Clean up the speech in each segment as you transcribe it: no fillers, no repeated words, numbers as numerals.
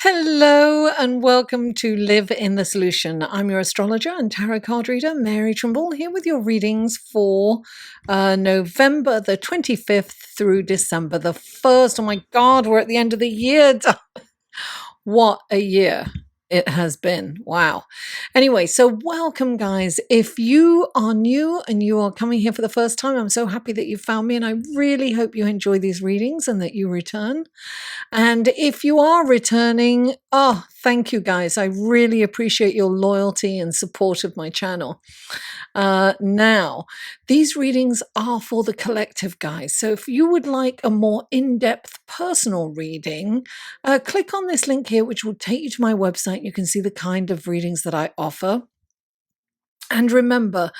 Hello and welcome to Live in the Solution. I'm your astrologer and tarot card reader, Mary Trimble, here with your readings for November the 25th through December the 1st. Oh my God, we're at the end of the year. What a year it has been. Wow. Anyway, so welcome, guys. If you are new and you are coming here for the first time, I'm so happy that you found me, and I really hope you enjoy these readings and that you return. And if you are returning, thank you, guys. I really appreciate your loyalty and support of my channel. Now, these readings are for the collective, guys. So if you would like a more in-depth personal reading, click on this link here, which will take you to my website. You can see the kind of readings that I offer. And remember,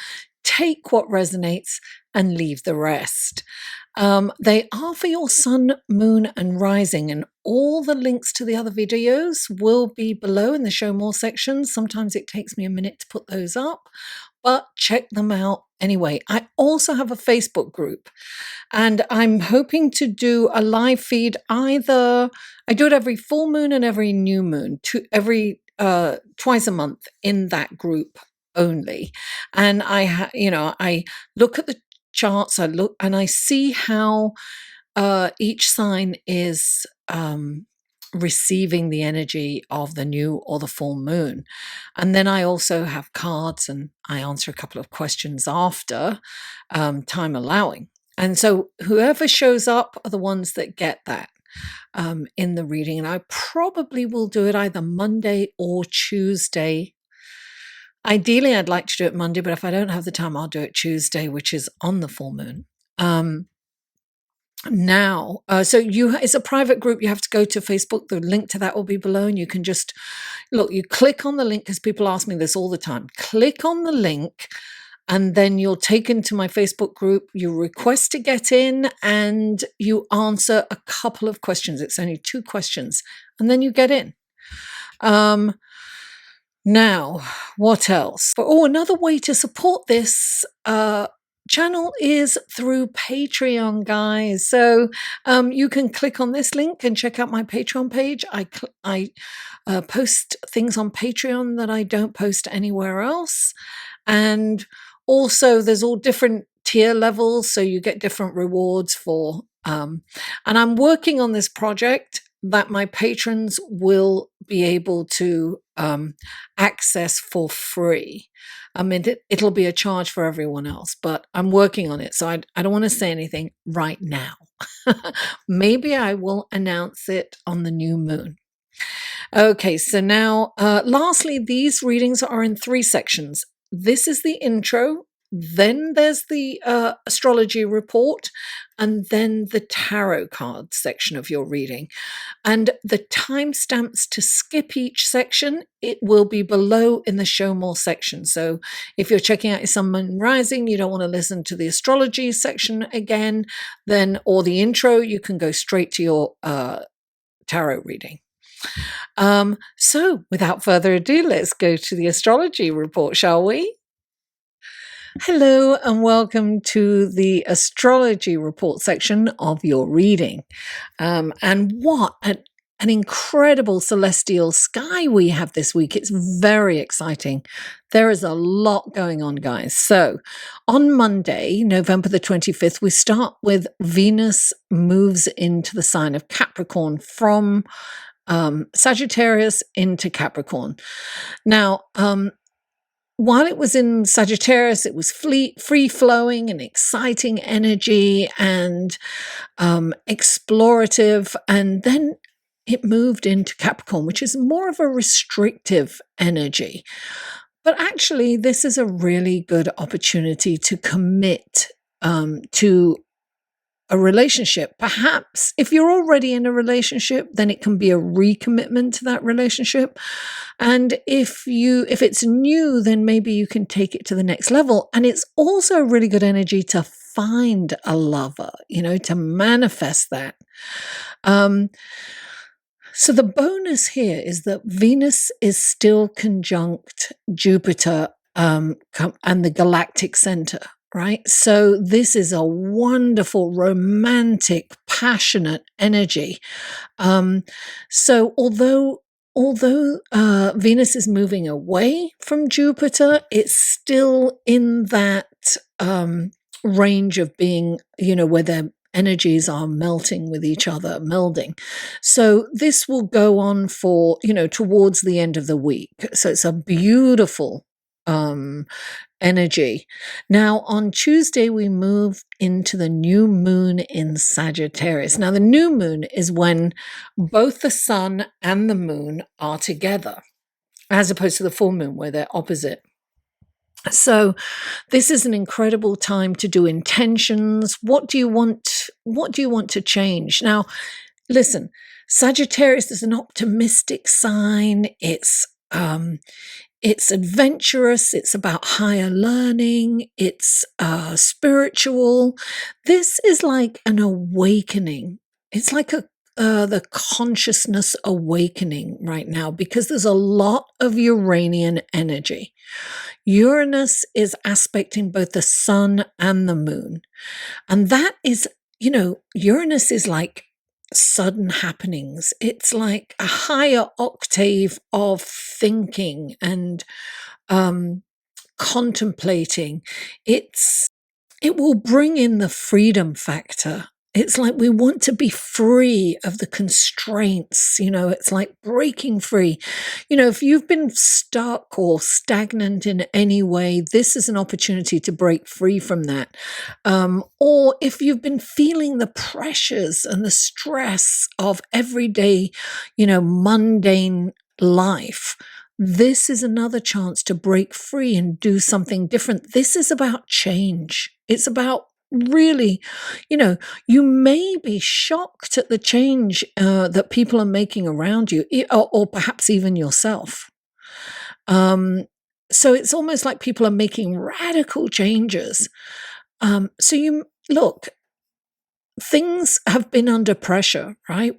take what resonates and leave the rest. They are for your sun, moon, and rising, and all the links to the other videos will be below in the show more section. Sometimes it takes me a minute to put those up, but check them out anyway. I also have a Facebook group, and I'm hoping to do a live feed. I do it every full moon and every new moon, twice a month in that group only. And I look at the charts, I look and I see how each sign is receiving the energy of the new or the full moon. And then I also have cards, and I answer a couple of questions after, time allowing. And so whoever shows up are the ones that get that in the reading. And I probably will do it either Monday or Tuesday. Ideally, I'd like to do it Monday, but if I don't have the time, I'll do it Tuesday, which is on the full moon. It's a private group. You have to go to Facebook. The link to that will be below, and you can just look. You click on the link, because people ask me this all the time. Click on the link, and then you're taken to my Facebook group. You request to get in, and you answer a couple of questions. It's only 2 questions, and then you get in. Now, what else? Another way to support this channel is through Patreon, guys. So you can click on this link and check out my Patreon page. I post things on Patreon that I don't post anywhere else. And also there's all different tier levels, so you get different rewards for, and I'm working on this project that my patrons will be able to access for free. I mean, it'll be a charge for everyone else, but I'm working on it. So I don't want to say anything right now. Maybe I will announce it on the new moon. Okay, so now, lastly, these readings are in 3 sections. This is the intro. Then there's the astrology report, and then the tarot card section of your reading. And the timestamps to skip each section, it will be below in the show more section. So if you're checking out your sun, moon, rising, you don't want to listen to the astrology section again, or the intro, you can go straight to your tarot reading. So without further ado, let's go to the astrology report, shall we? Hello and welcome to the astrology report section of your reading. And what an incredible celestial sky we have this week. It's very exciting. There is a lot going on, guys. So on Monday, November the 25th, we start with Venus moves into the sign of Capricorn from Sagittarius into Capricorn. Now, while it was in Sagittarius, it was free-flowing and exciting energy and explorative. And then it moved into Capricorn, which is more of a restrictive energy. But actually, this is a really good opportunity to commit to a relationship. Perhaps if you're already in a relationship, then it can be a recommitment to that relationship. And if it's new, then maybe you can take it to the next level. And it's also really good energy to find a lover, to manifest that. So the bonus here is that Venus is still conjunct Jupiter and the galactic center. Right? So this is a wonderful, romantic, passionate energy. So although although Venus is moving away from Jupiter, it's still in that range of being, where their energies are melting with each other, melding. So this will go on for, towards the end of the week. So it's a beautiful energy. Now, on Tuesday, we move into the new moon in Sagittarius. Now, the new moon is when both the sun and the moon are together, as opposed to the full moon where they're opposite. So this is an incredible time to do intentions. What do you want to change? Now, listen, Sagittarius is an optimistic sign. It's adventurous. It's about higher learning. It's spiritual. This is like an awakening. It's like the consciousness awakening right now, because there's a lot of Uranian energy. Uranus is aspecting both the sun and the moon. And that is, Uranus is like sudden happenings. It's like a higher octave of thinking and contemplating. It will bring in the freedom factor. It's like we want to be free of the constraints, it's like breaking free. If you've been stuck or stagnant in any way, this is an opportunity to break free from that. Or if you've been feeling the pressures and the stress of everyday, mundane life, this is another chance to break free and do something different. This is about change. It's about really, you may be shocked at the change that people are making around you, or perhaps even yourself. So it's almost like people are making radical changes. So look, things have been under pressure, right?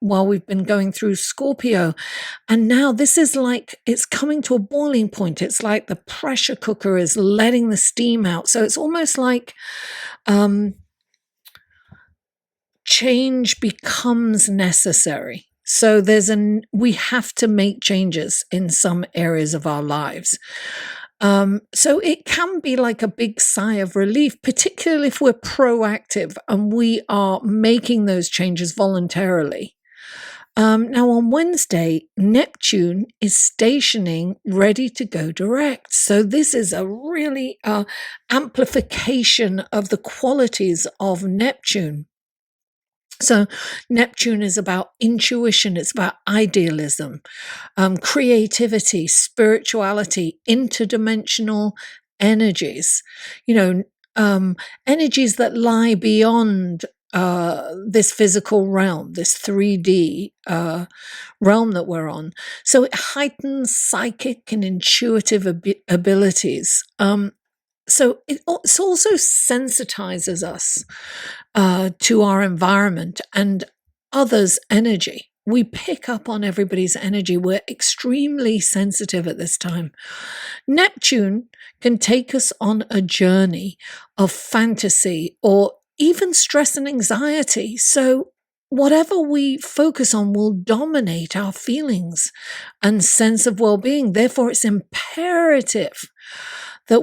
While we've been going through Scorpio. And now this is like, it's coming to a boiling point. It's like the pressure cooker is letting the steam out. So it's almost like change becomes necessary. So we have to make changes in some areas of our lives. So it can be like a big sigh of relief, particularly if we're proactive and we are making those changes voluntarily. Now on Wednesday, Neptune is stationing ready to go direct. So this is a really amplification of the qualities of Neptune. So Neptune is about intuition, it's about idealism, creativity, spirituality, interdimensional energies, energies that lie beyond this physical realm, this 3D realm that we're on. So it heightens psychic and intuitive abilities. So it also sensitizes us to our environment and others' energy. We pick up on everybody's energy. We're extremely sensitive at this time. Neptune can take us on a journey of fantasy or even stress and anxiety. So whatever we focus on will dominate our feelings and sense of well-being. Therefore, it's imperative that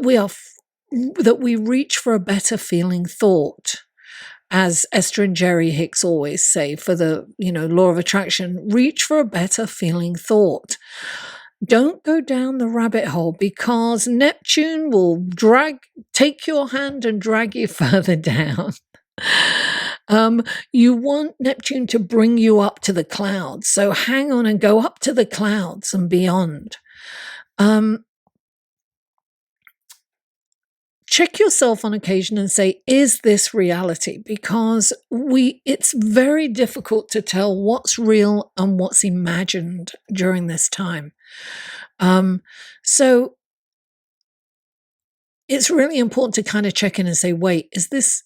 we reach for a better feeling thought. As Esther and Jerry Hicks always say, for the law of attraction, reach for a better feeling thought. Don't go down the rabbit hole, because Neptune will take your hand and drag you further down. You want Neptune to bring you up to the clouds. So hang on and go up to the clouds and beyond. Check yourself on occasion and say, is this reality? Because it's very difficult to tell what's real and what's imagined during this time. So it's really important to kind of check in and say, wait, is that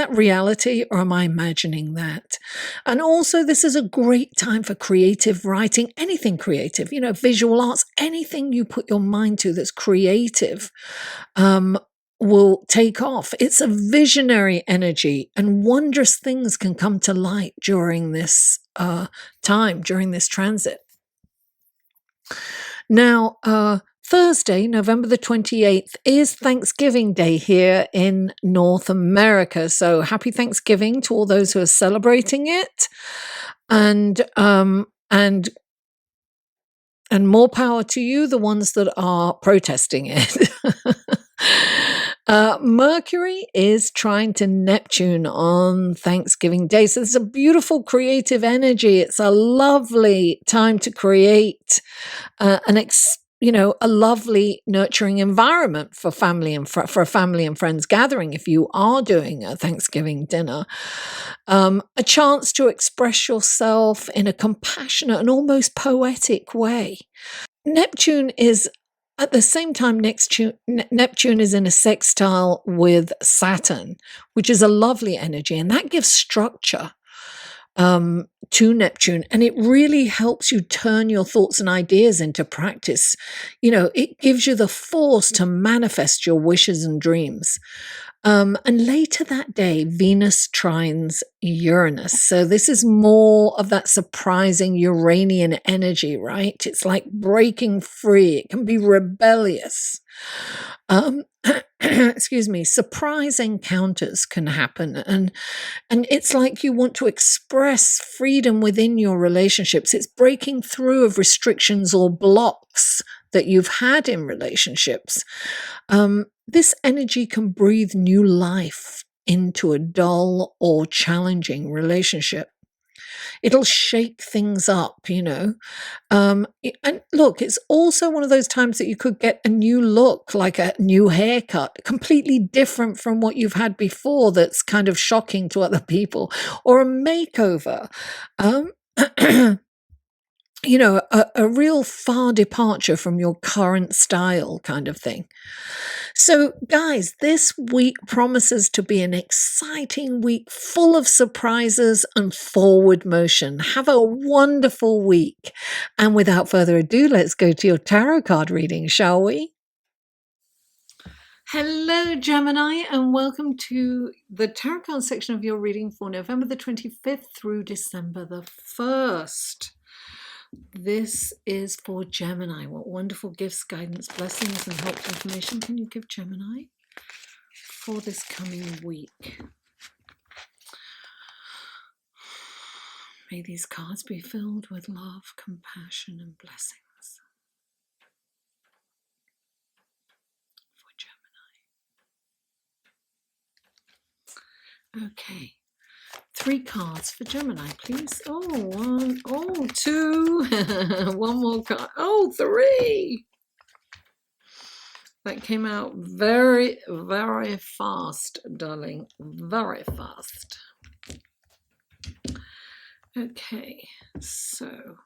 reality, or am I imagining that? And also, this is a great time for creative writing, anything creative, visual arts, anything you put your mind to that's creative, will take off. It's a visionary energy, and wondrous things can come to light during this time during this transit. Now, Thursday, November the 28th, is Thanksgiving Day here in North America. So happy Thanksgiving to all those who are celebrating it. And more power to you, the ones that are protesting it. Mercury is trine to Neptune on Thanksgiving Day. So it's a beautiful creative energy. It's a lovely time to create a lovely nurturing environment for family and for a family and friends gathering. If you are doing a Thanksgiving dinner, a chance to express yourself in a compassionate and almost poetic way. Neptune is at the same time, Neptune is in a sextile with Saturn, which is a lovely energy, and that gives structure to Neptune, and it really helps you turn your thoughts and ideas into practice. It gives you the force to manifest your wishes and dreams. And later that day, Venus trines Uranus. So this is more of that surprising Uranian energy, right? It's like breaking free. It can be rebellious. Excuse me, surprise encounters can happen. And it's like you want to express freedom within your relationships. It's breaking through of restrictions or blocks that you've had in relationships. This energy can breathe new life into a dull or challenging relationship. It'll shake things up, And look, it's also one of those times that you could get a new look, like a new haircut, completely different from what you've had before that's kind of shocking to other people, or a makeover. A real far departure from your current style kind of thing. So, guys, this week promises to be an exciting week full of surprises and forward motion. Have a wonderful week. And without further ado, let's go to your tarot card reading, shall we? Hello, Gemini, and welcome to the tarot card section of your reading for November the 25th through December the 1st. This is for Gemini. What wonderful gifts, guidance, blessings, and helpful information can you give Gemini for this coming week? May these cards be filled with love, compassion, and blessings for Gemini. Okay. 3 cards for Gemini, please. Oh, 1, oh, 2, 1 more card. Oh, 3. That came out very, very fast, darling. Very fast. Okay, so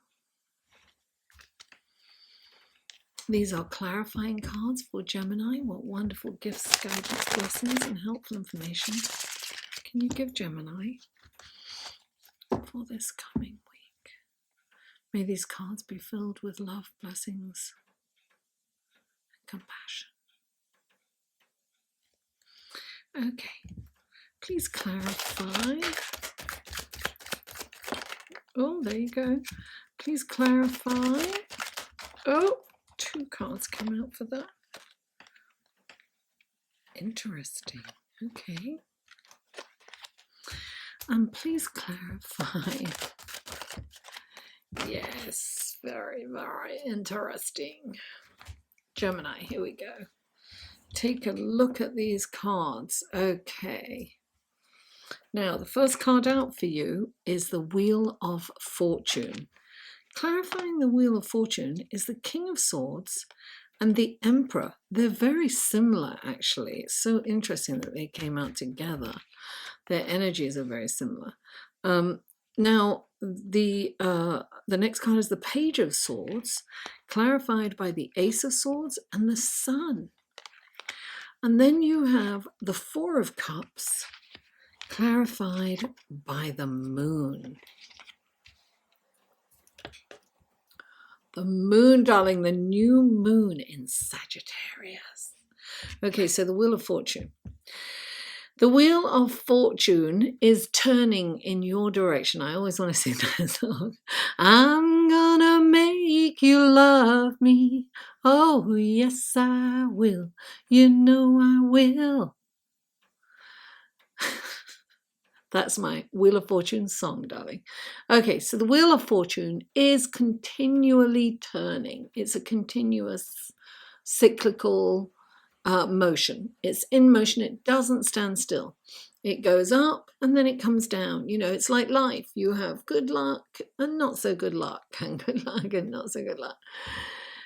these are clarifying cards for Gemini. What wonderful gifts, guidance, blessings, and helpful information can you give Gemini for this coming week? May these cards be filled with love, blessings, and compassion. Okay, please clarify. Oh, there you go. Please clarify. Oh, 2 cards come out for that. Interesting. Okay. And please clarify. Yes, very, very interesting. Gemini, here we go. Take a look at these cards. Okay. Now, the first card out for you is the Wheel of Fortune. Clarifying the Wheel of Fortune is the King of Swords and the Emperor. They're very similar, actually. It's so interesting that they came out together. Their energies are very similar. Now, the next card is the Page of Swords, clarified by the Ace of Swords and the Sun. And then you have the 4 of Cups, clarified by the Moon. The Moon, darling, the new moon in Sagittarius. Okay, so the Wheel of Fortune. The wheel of fortune is turning in your direction. I always want to sing that song. I'm gonna make you love me. Oh, yes, I will. You know I will. That's my Wheel of Fortune song, darling. Okay, so the Wheel of Fortune is continually turning. It's a continuous cyclical motion. It's in motion. It doesn't stand still. It goes up and then it comes down. You know, it's like life. You have good luck and not so good luck, and good luck and not so good luck.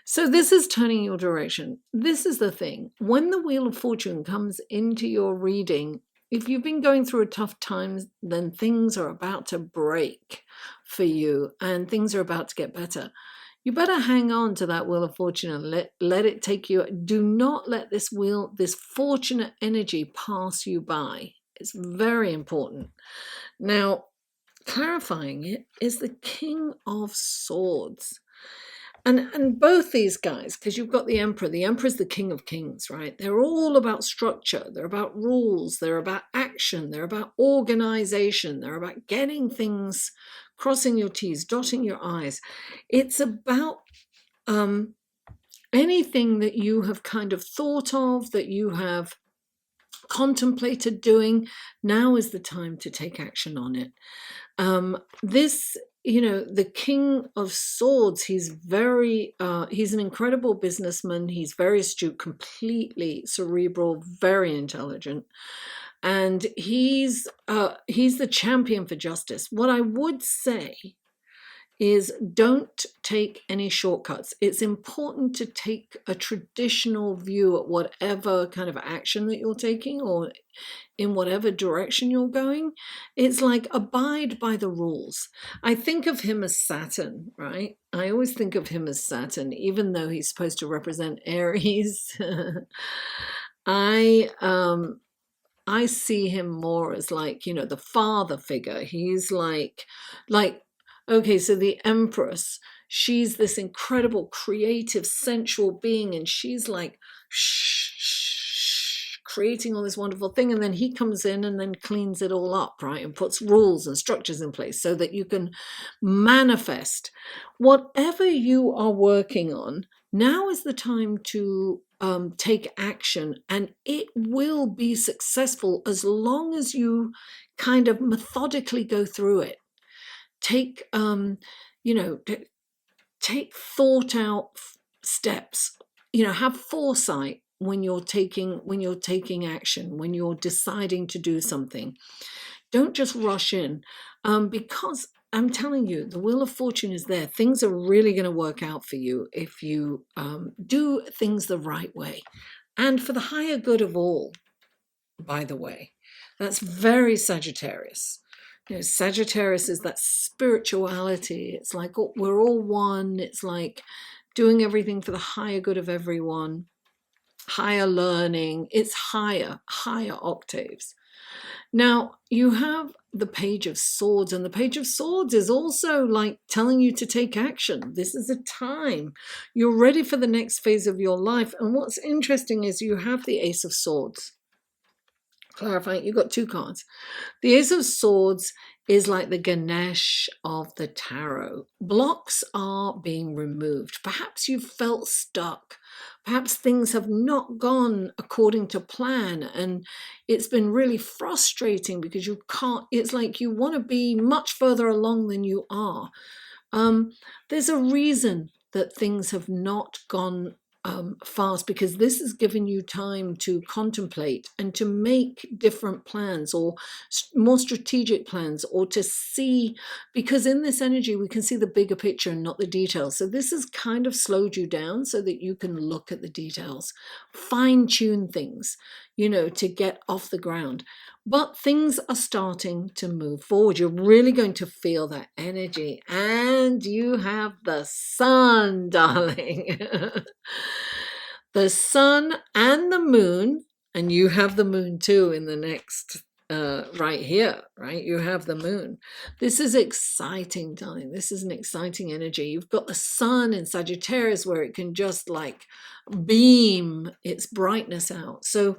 So this is turning your direction. This is the thing. When the Wheel of Fortune comes into your reading, if you've been going through a tough time, then things are about to break for you and things are about to get better. You better hang on to that Wheel of Fortune and let it take you. Do not let this wheel, this fortunate energy pass you by. It's very important. Now, clarifying it is the King of Swords. And both these guys, because you've got the Emperor. The Emperor is the King of Kings, right? They're all about structure. They're about rules. They're about action. They're about organization. They're about getting things, crossing your T's, dotting your I's. It's about anything that you have kind of thought of, that you have contemplated doing. Now is the time to take action on it. This, you know, the King of Swords, he's an incredible businessman. He's very astute, completely cerebral, very intelligent. And he's the champion for justice. What I would say is don't take any shortcuts. It's important to take a traditional view at whatever kind of action that you're taking or in whatever direction you're going. It's like abide by the rules. I think of him as Saturn, right? I always think of him as Saturn, even though he's supposed to represent Aries. I see him more as like, you know, the father figure. He's like, okay, so the Empress, she's this incredible, creative, sensual being, and she's like creating all this wonderful thing, and then he comes in and then cleans it all up, right, and puts rules and structures in place so that you can manifest whatever you are working on. Now is the time to take action, and it will be successful as long as you kind of methodically go through it. Take take thought out steps. Have foresight when you're taking action, when you're deciding to do something. Don't just rush in, because I'm telling you, the Wheel of Fortune is there. Things are really going to work out for you if you do things the right way and for the higher good of all, by the way. That's very Sagittarius. Sagittarius is that spirituality. It's like we're all one. It's like doing everything for the higher good of everyone, higher learning. It's higher octaves. Now, you have the Page of Swords, and the Page of Swords is also like telling you to take action. This is a time. You're ready for the next phase of your life. And what's interesting is you have the Ace of Swords. Clarifying, you've got two cards. The Ace of Swords is like the Ganesh of the tarot. Blocks are being removed. Perhaps you've felt stuck. Perhaps things have not gone according to plan, and it's been really frustrating because you can't. It's like you want to be much further along than you are. There's a reason that things have not gone fast, because this has given you time to contemplate and to make different plans, or more strategic plans, or to see, because in this energy we can see the bigger picture and not the details. So this has kind of slowed you down so that you can look at the details, fine-tune things, to get off the ground. But things are starting to move forward. You're really going to feel that energy. And you have the sun, darling. The sun and the moon, and you have the moon too in the next right here, right? You have the moon. This is exciting, darling. This is an exciting energy. You've got the sun in Sagittarius where it can just like beam its brightness out. So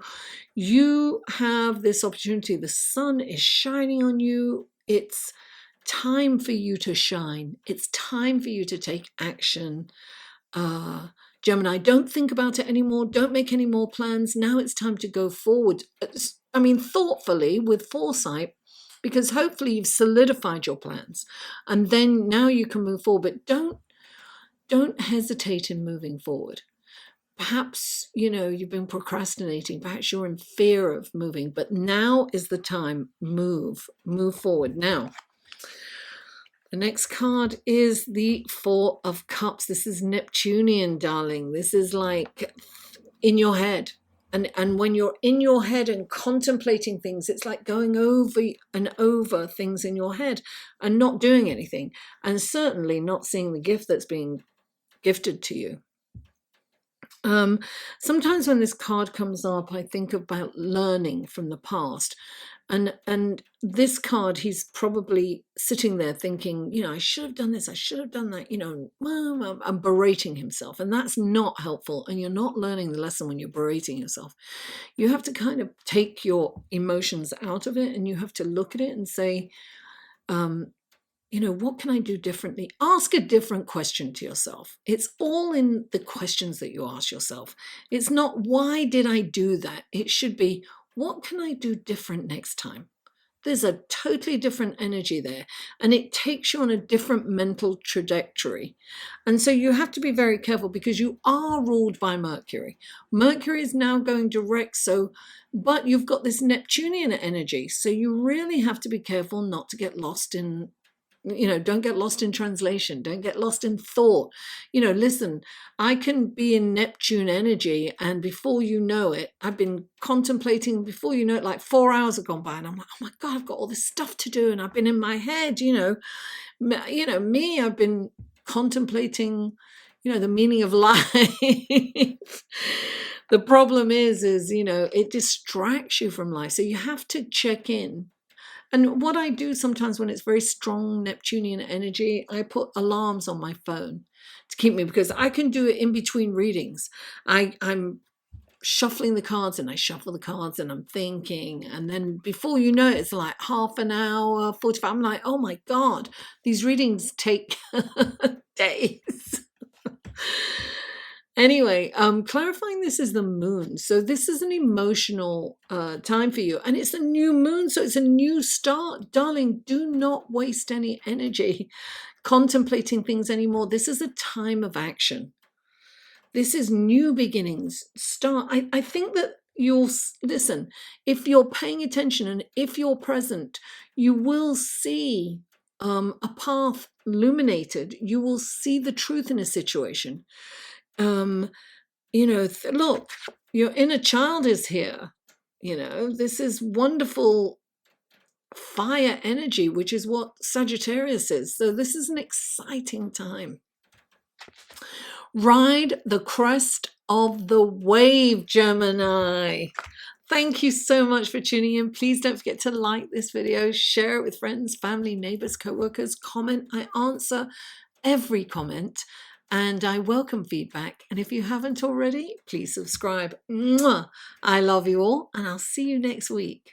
you have this opportunity. The sun is shining on you. It's time for you to shine. It's time for you to take action. Gemini, don't think about it anymore. Don't make any more plans. Now it's time to go forward. I mean, thoughtfully, with foresight, because hopefully you've solidified your plans, and then now you can move forward. But don't hesitate in moving forward. Perhaps, you've been procrastinating. Perhaps you're in fear of moving, but now is the time. Move forward now. The next card is the Four of Cups. This is Neptunian, darling. This is like in your head. And when you're in your head and contemplating things, it's like going over and over things in your head and not doing anything. And certainly not seeing the gift that's being gifted to you. Sometimes when this card comes up, I think about learning from the past. And this card, he's probably sitting there thinking, I should have done this, I should have done that, and berating himself. And that's not helpful. And you're not learning the lesson when you're berating yourself. You have to kind of take your emotions out of it, and you have to look at it and say, what can I do differently? Ask a different question to yourself. It's all in the questions that you ask yourself. It's not, why did I do that? It should be, what can I do different next time? There's a totally different energy there, and it takes you on a different mental trajectory. And so you have to be very careful because you are ruled by Mercury. Mercury is now going direct, but you've got this Neptunian energy. So you really have to be careful not to get lost in don't get lost in translation. Don't get lost in thought. Listen, I can be in Neptune energy, and before you know it, I've been contemplating, before you know it, like 4 hours have gone by, and I'm like, oh my God, I've got all this stuff to do, and I've been in my head, I've been contemplating, the meaning of life. The problem is, it distracts you from life. So you have to check in. And what I do sometimes when it's very strong Neptunian energy, I put alarms on my phone to keep me, because I can do it in between readings. I'm shuffling the cards, and I shuffle the cards, and I'm thinking, and then before you know it, it's like half an hour, 45. I'm like, oh my God, these readings take days. Anyway, clarifying this is the moon. So this is an emotional time for you. And it's a new moon, so it's a new start. Darling, do not waste any energy contemplating things anymore. This is a time of action. This is new beginnings. I think that listen, if you're paying attention and if you're present, you will see a path illuminated. You will see the truth in a situation. Look, your inner child is here. This is wonderful fire energy, which is what Sagittarius is. So this is an exciting time. Ride the crest of the wave, Gemini. Thank you so much for tuning in. Please don't forget to like this video, share it with friends, family, neighbors, co-workers, comment. I answer every comment. And I welcome feedback. And if you haven't already, please subscribe. Mwah! I love you all, and I'll see you next week.